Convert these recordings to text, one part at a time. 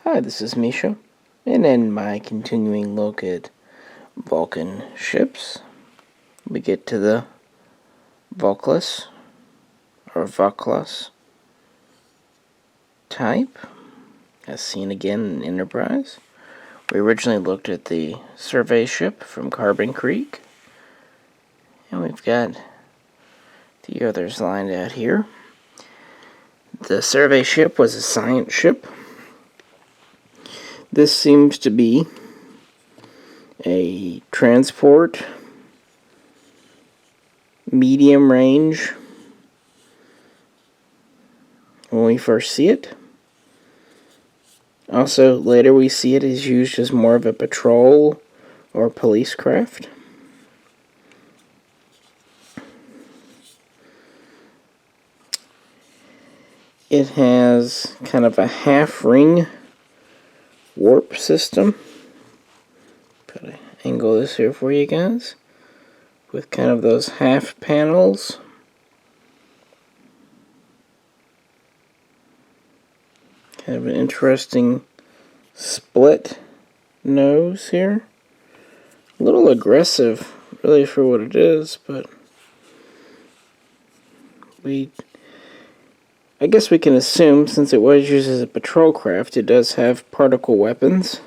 Hi, this is Misha, and in my continuing look at Vulcan ships, we get to the Vahklas, or Vahklas type, as seen again in Enterprise. We originally looked at the survey ship from Carbon Creek, and we've got the others lined out here. The survey ship was a science ship. This seems to be a transport, medium range when we first see it. Also, later we see it is used as more of a patrol or police craft. It has kind of a half-ring warp system. Try to angle this here for you guys. With kind of those half panels. Kind of an interesting split nose here. A little aggressive, really, for what it is, but I guess we can assume, since it was used as a patrol craft, it does have particle weapons,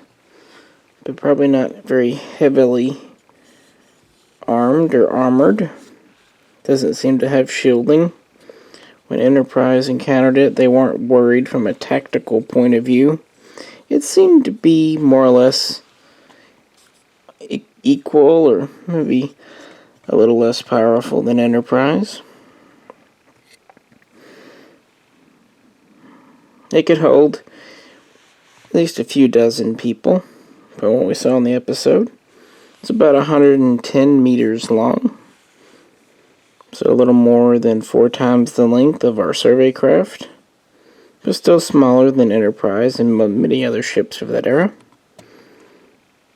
but probably not very heavily armed or armored. Doesn't seem to have shielding. When Enterprise encountered it, they weren't worried from a tactical point of view. It seemed to be more or less equal, or maybe a little less powerful than Enterprise. It could hold at least a few dozen people, from what we saw in the episode. It's about 110 meters long, so a little more than 4 times the length of our survey craft, but still smaller than Enterprise and many other ships of that era.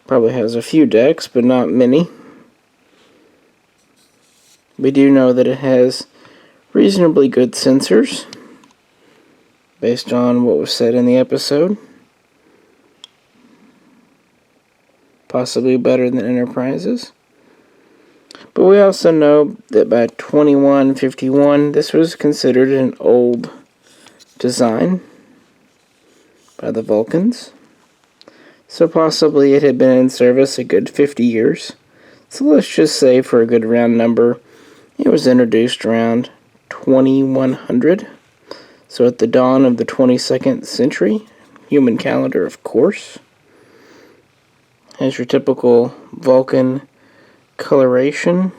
Probably has a few decks, but not many. We do know that it has reasonably good sensors, based on what was said in the episode. Possibly better than Enterprise's. But we also know that by 2151, this was considered an old design by the Vulcans. So possibly it had been in service a good 50 years. So let's just say, for a good round number, it was introduced around 2100. So at the dawn of the 22nd century, human calendar, of course. Has your typical Vulcan coloration.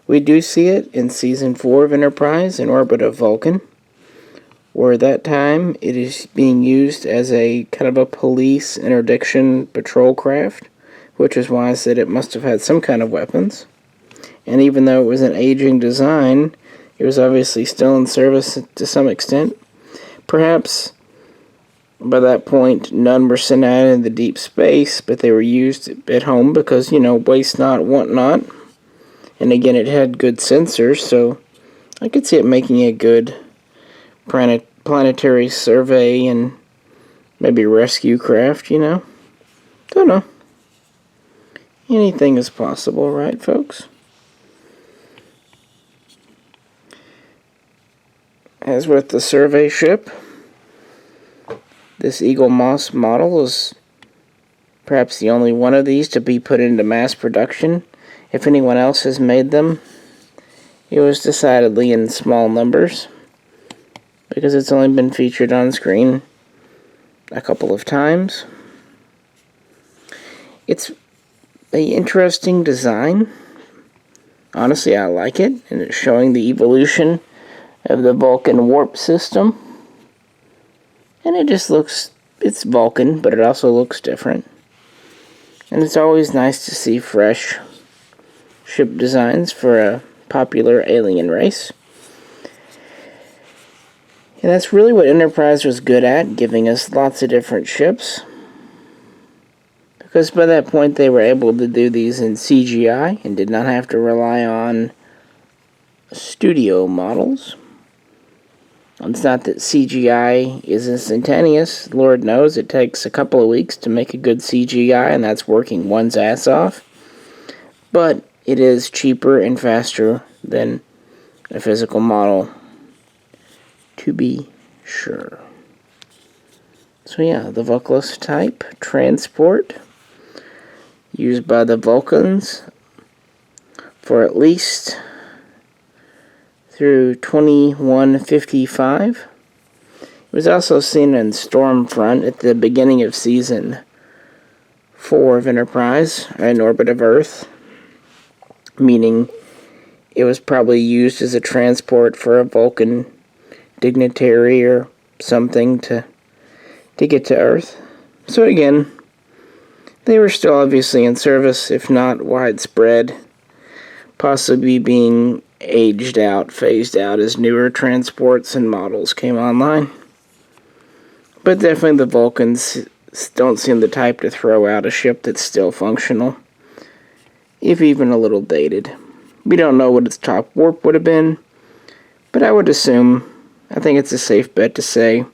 We do see it in Season 4 of Enterprise in orbit of Vulcan, where at that time it is being used as a kind of a police interdiction patrol craft, which is why I said it must have had some kind of weapons. And even though it was an aging design, it was obviously still in service to some extent. Perhaps by that point none were sent out into deep space, but they were used at home because, waste not, want not. And again, it had good sensors, so I could see it making a good planetary survey and maybe rescue craft, Don't know. Anything is possible, right, folks? As with the survey ship, this Eagle Moss model is perhaps the only one of these to be put into mass production. If anyone else has made them, it was decidedly in small numbers, because it's only been featured on screen a couple of times. It's an interesting design. Honestly, I like it, and it's showing the evolution of the Vulcan warp system. And it just looks, it's Vulcan, but it also looks different. And it's always nice to see fresh ship designs for a popular alien race. And that's really what Enterprise was good at, giving us lots of different ships. because by that point they were able to do these in CGI and did not have to rely on studio models. It's not that CGI is instantaneous. Lord knows it takes a couple of weeks to make a good CGI, and that's working one's ass off. But it is cheaper and faster than a physical model, to be sure. So yeah, the Vahklas type transport used by the Vulcans for at least through 2155. It was also seen in Stormfront at the beginning of Season 4 of Enterprise, in orbit of Earth, meaning it was probably used as a transport for a Vulcan dignitary or something to get to Earth. So again, they were still obviously in service, if not widespread, possibly being aged out, phased out as newer transports and models came online. But definitely the Vulcans don't seem the type to throw out a ship that's still functional, if even a little dated. We don't know what its top warp would have been, but I would assume, I think it's a safe bet to say,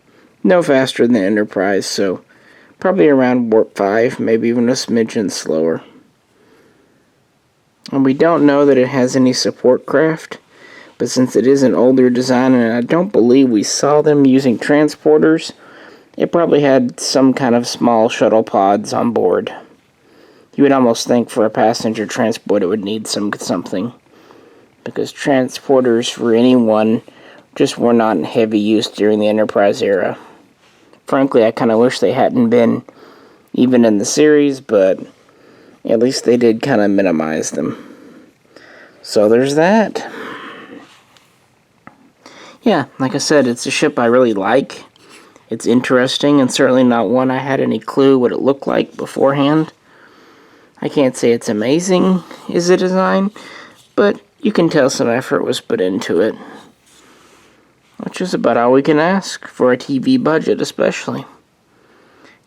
no faster than Enterprise, so probably around warp 5, maybe even a smidgen slower. And we don't know that it has any support craft, but since it is an older design, and I don't believe we saw them using transporters, it probably had some kind of small shuttle pods on board. You would almost think for a passenger transport it would need something, because transporters for anyone just were not in heavy use during the Enterprise era. Frankly, I kind of wish they hadn't been, even in the series, but at least they did kind of minimize them. So there's that. Yeah, like I said, it's a ship I really like. It's interesting, and certainly not one I had any clue what it looked like beforehand. I can't say it's amazing as a design, but you can tell some effort was put into it. Which is about all we can ask, for a TV budget especially.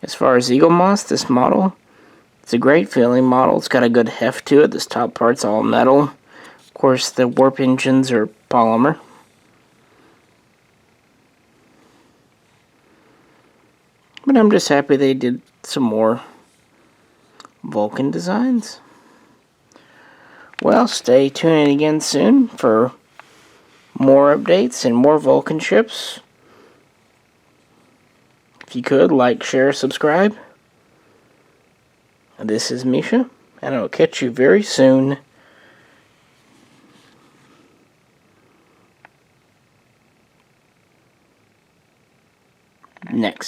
As far as Eagle Moss, this model, it's a great feeling model. It's got a good heft to it. This top part's all metal. Of course, the warp engines are polymer. But I'm just happy they did some more Vulcan designs. Well, stay tuned again soon for more updates and more Vulcan ships. If you could, like, share, subscribe. This is Misha, and I will catch you very soon. Next.